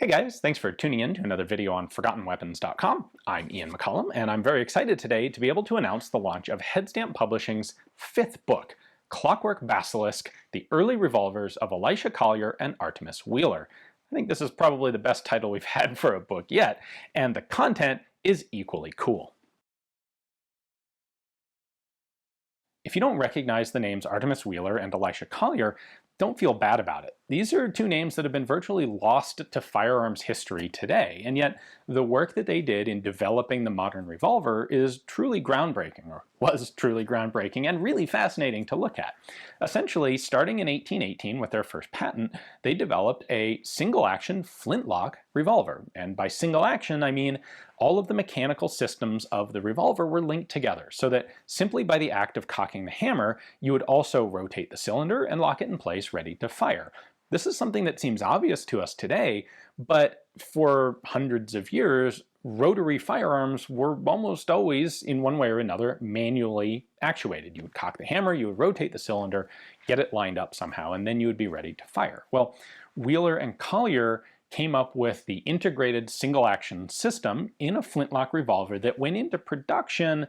Hey guys, thanks for tuning in to another video on ForgottenWeapons.com. I'm Ian McCollum, and I'm very excited today to be able to announce the launch of Headstamp Publishing's 5th book, Clockwork Basilisk, The Early Revolvers of Elisha, Collier and Artemas Wheeler. I think this is probably the best title we've had for a book yet, and the content is equally cool. If you don't recognize the names Artemas Wheeler and Elisha Collier, don't feel bad about it. These are two names that have been virtually lost to firearms history today, and yet the work that they did in developing the modern revolver is truly groundbreaking, or was truly groundbreaking, and really fascinating to look at. Essentially, starting in 1818 with their first patent, they developed a single-action flintlock revolver. And by single action, I mean all of the mechanical systems of the revolver were linked together, so that simply by the act of cocking the hammer, you would also rotate the cylinder and lock it in place ready to fire. This is something that seems obvious to us today, but for hundreds of years, rotary firearms were almost always, in one way or another, manually actuated. You would cock the hammer, you would rotate the cylinder, get it lined up somehow, and then you would be ready to fire. Well, Wheeler and Collier came up with the integrated single-action system in a flintlock revolver that went into production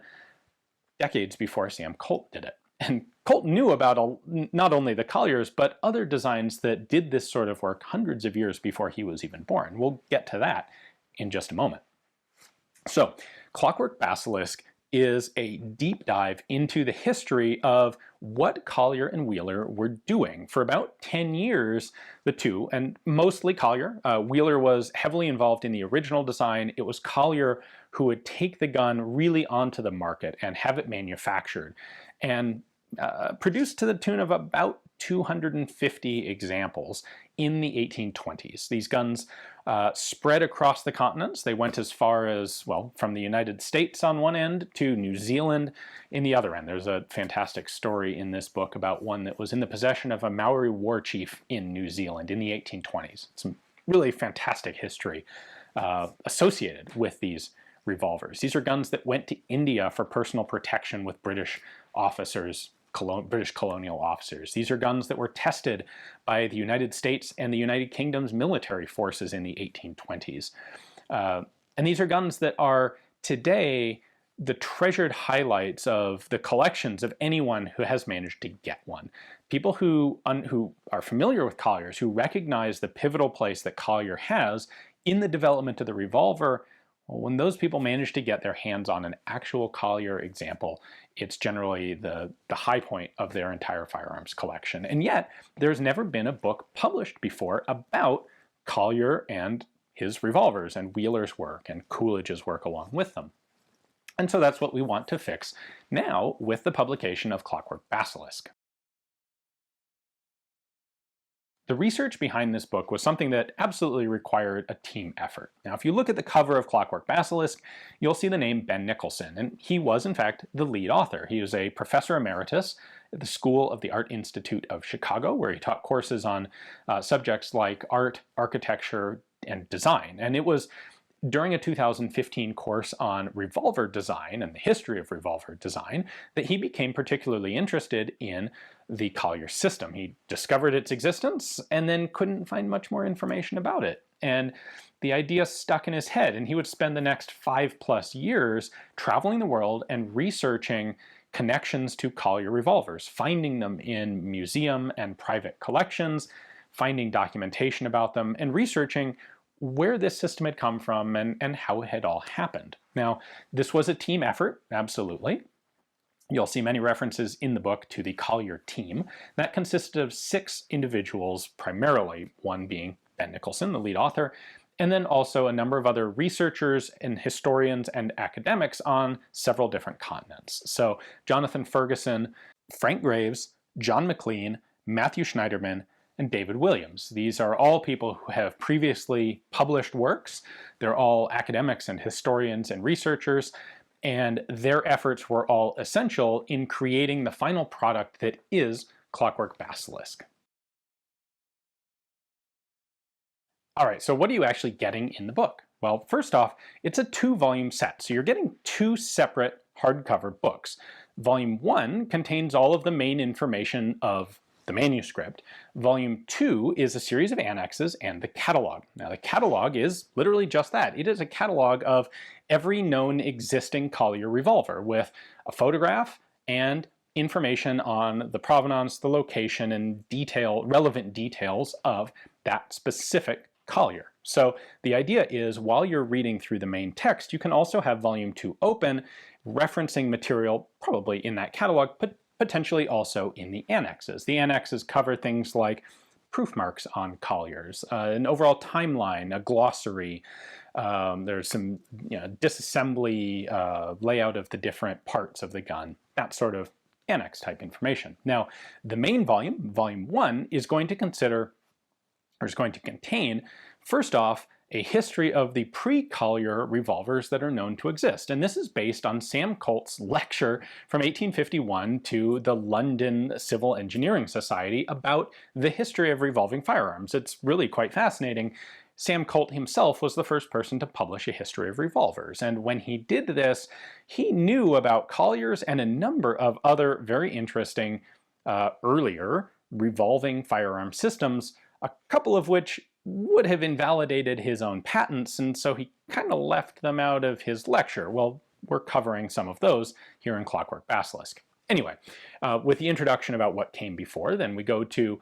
decades before Sam Colt did it. And Colt knew about not only the Colliers, but other designs that did this sort of work hundreds of years before he was even born. We'll get to that in just a moment. So, Clockwork Basilisk is a deep dive into the history of what Collier and Wheeler were doing. For about 10 years, the two, and mostly Collier. Wheeler was heavily involved in the original design. It was Collier who would take the gun really onto the market and have it manufactured, and produced to the tune of about 250 examples in the 1820s. These guns spread across the continents. They went as far as, well, from the United States on one end to New Zealand in the other end. There's a fantastic story in this book about one that was in the possession of a Maori war chief in New Zealand in the 1820s. Some really fantastic history associated with these revolvers. These are guns that went to India for personal protection with British officers, British colonial officers. These are guns that were tested by the United States and the United Kingdom's military forces in the 1820s. And these are guns that are today the treasured highlights of the collections of anyone who has managed to get one. People who are familiar with Colliers, who recognize the pivotal place that Collier has in the development of the revolver, well, when those people manage to get their hands on an actual Collier example, it's generally the high point of their entire firearms collection. And yet, there's never been a book published before about Collier and his revolvers, and Wheeler's work, and Coolidge's work along with them. And so that's what we want to fix now with the publication of Clockwork Basilisk. The research behind this book was something that absolutely required a team effort. Now, if you look at the cover of Clockwork Basilisk, you'll see the name Ben Nicholson, and he was, in fact, the lead author. He was a professor emeritus at the School of the Art Institute of Chicago, where he taught courses on subjects like art, architecture, and design. And it was during a 2015 course on revolver design and the history of revolver design that he became particularly interested in the Collier system. He discovered its existence and then couldn't find much more information about it. And the idea stuck in his head, and he would spend the next 5+ years traveling the world and researching connections to Collier revolvers, finding them in museum and private collections, finding documentation about them, and researching where this system had come from and how it had all happened. Now, this was a team effort, absolutely. You'll see many references in the book to the Collier team. That consisted of 6 individuals, primarily, one being Ben Nicholson, the lead author, and then also a number of other researchers and historians and academics on several different continents. So Jonathan Ferguson, Frank Graves, John McLean, Matthew Schneiderman, and David Williams. These are all people who have previously published works. They're all academics and historians and researchers, and their efforts were all essential in creating the final product that is Clockwork Basilisk. All right, so what are you actually getting in the book? Well, first off, it's a 2-volume set, so you're getting 2 separate hardcover books. Volume 1 contains all of the main information of the manuscript. Volume 2 is a series of annexes and the catalog. Now the catalog is literally just that. It is a catalog of every known existing Collier revolver with a photograph and information on the provenance, the location, and relevant details of that specific Collier. So the idea is while you're reading through the main text, you can also have Volume 2 open, referencing material probably in that catalog, but potentially also in the annexes. The annexes cover things like proof marks on Colliers, an overall timeline, a glossary. There's some disassembly layout of the different parts of the gun, that sort of annex type information. Now, the main volume, Volume 1, is going to contain, first off, a history of the pre-Collier revolvers that are known to exist. And this is based on Sam Colt's lecture from 1851 to the London Civil Engineering Society about the history of revolving firearms. It's really quite fascinating. Sam Colt himself was the first person to publish a history of revolvers, and when he did this, he knew about Colliers and a number of other very interesting earlier revolving firearm systems, a couple of which would have invalidated his own patents, and so he kind of left them out of his lecture. Well, we're covering some of those here in Clockwork Basilisk. Anyway, with the introduction about what came before, then we go to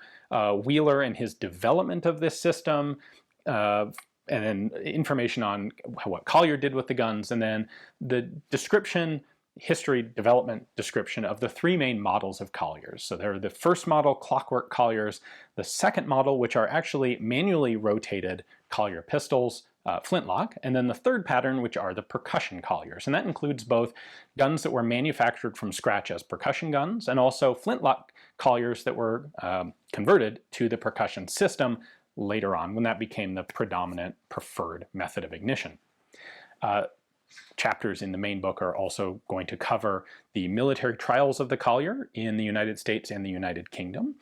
Wheeler and his development of this system, and then information on what Collier did with the guns, and then the description, history, development description of the three main models of Colliers. So they're the first model, Clockwork Colliers, the second model, which are actually manually rotated Collier pistols, flintlock, and then the third pattern, which are the percussion Colliers. And that includes both guns that were manufactured from scratch as percussion guns, and also flintlock Colliers that were converted to the percussion system later on, when that became the predominant preferred method of ignition. Chapters in the main book are also going to cover the military trials of the Collier in the United States and the United Kingdom.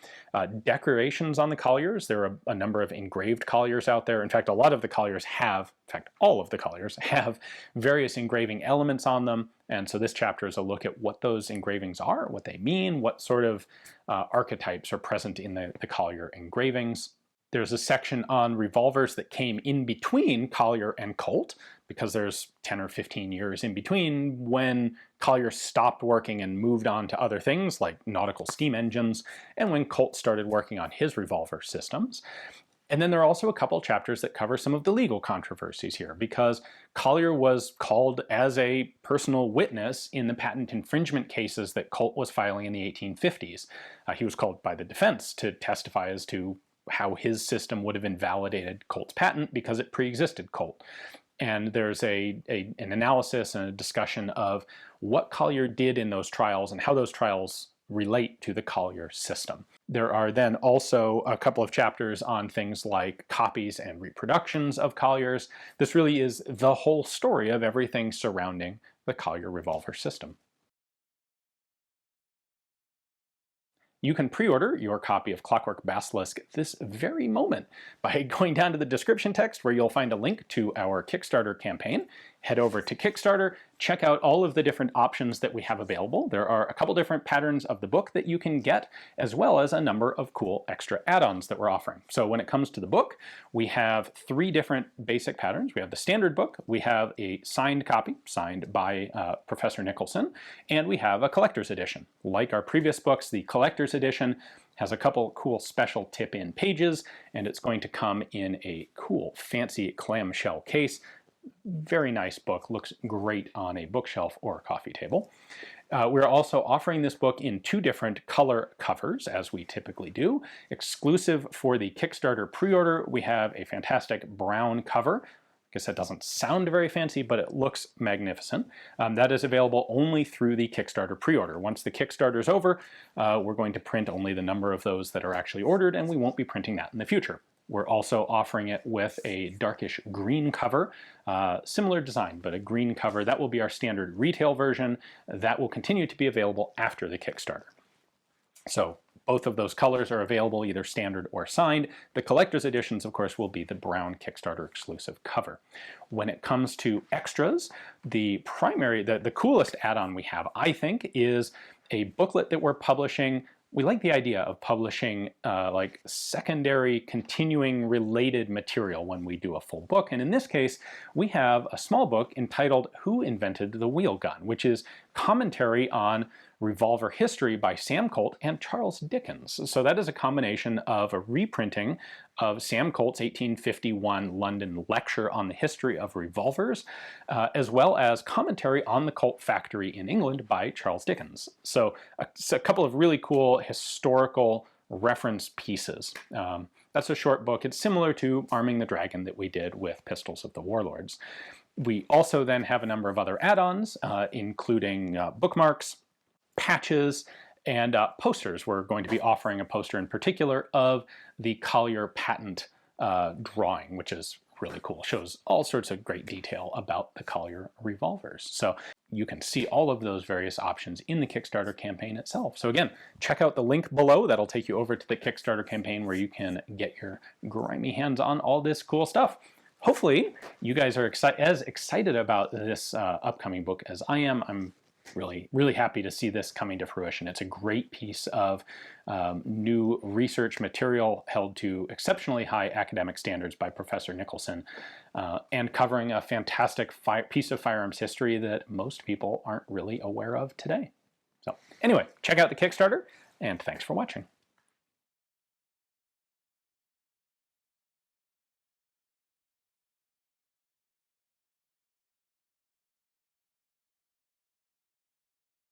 Decorations on the Colliers. There are a number of engraved Colliers out there. In fact, a lot of the Colliers have, in fact, all of the Colliers have various engraving elements on them. And so this chapter is a look at what those engravings are, what they mean, what sort of archetypes are present in the Collier engravings. There's a section on revolvers that came in between Collier and Colt, because there's 10 or 15 years in between when Collier stopped working and moved on to other things like nautical steam engines, and when Colt started working on his revolver systems. And then there are also a couple chapters that cover some of the legal controversies here, because Collier was called as a personal witness in the patent infringement cases that Colt was filing in the 1850s. He was called by the defense to testify as to how his system would have invalidated Colt's patent because it pre-existed Colt. And there's an analysis and a discussion of what Collier did in those trials and how those trials relate to the Collier system. There are then also a couple of chapters on things like copies and reproductions of Colliers. This really is the whole story of everything surrounding the Collier revolver system. You can pre-order your copy of Clockwork Basilisk this very moment by going down to the description text, where you'll find a link to our Kickstarter campaign. Head over to Kickstarter, check out all of the different options that we have available. There are a couple different patterns of the book that you can get, as well as a number of cool extra add-ons that we're offering. So when it comes to the book, we have three different basic patterns. We have the standard book, we have a signed copy, signed by Professor Nicholson, and we have a collector's edition. Like our previous books, the collector's edition has a couple cool special tip-in pages, and it's going to come in a cool, fancy clamshell case. Very nice book, looks great on a bookshelf or a coffee table. We're also offering this book in two different color covers, as we typically do. Exclusive for the Kickstarter pre-order, we have a fantastic brown cover. I guess that doesn't sound very fancy, but it looks magnificent. That is available only through the Kickstarter pre-order. Once the Kickstarter is over, we're going to print only the number of those that are actually ordered, and we won't be printing that in the future. We're also offering it with a darkish green cover, similar design, but a green cover. That will be our standard retail version. That will continue to be available after the Kickstarter. So both of those colors are available, either standard or signed. The collector's editions, of course, will be the brown Kickstarter exclusive cover. When it comes to extras, the coolest add-on we have, I think, is a booklet that we're publishing we like the idea of publishing like secondary continuing related material when we do a full book. And in this case, we have a small book entitled Who Invented the Wheel Gun, which is commentary on revolver history by Sam Colt and Charles Dickens. So that is a combination of a reprinting of Sam Colt's 1851 London lecture on the history of revolvers, as well as commentary on the Colt factory in England by Charles Dickens. So a couple of really cool historical reference pieces. That's a short book. It's similar to Arming the Dragon that we did with Pistols of the Warlords. We also then have a number of other add-ons, including bookmarks, patches, and posters. We're going to be offering a poster in particular of the Collier patent drawing, which is really cool. Shows all sorts of great detail about the Collier revolvers. So you can see all of those various options in the Kickstarter campaign itself. So again, check out the link below. That'll take you over to the Kickstarter campaign where you can get your grimy hands on all this cool stuff. Hopefully you guys are as excited about this upcoming book as I am. I'm really happy to see this coming to fruition. It's a great piece of new research material held to exceptionally high academic standards by Professor Nicholson, and covering a fantastic piece of firearms history that most people aren't really aware of today. So anyway, check out the Kickstarter, and thanks for watching.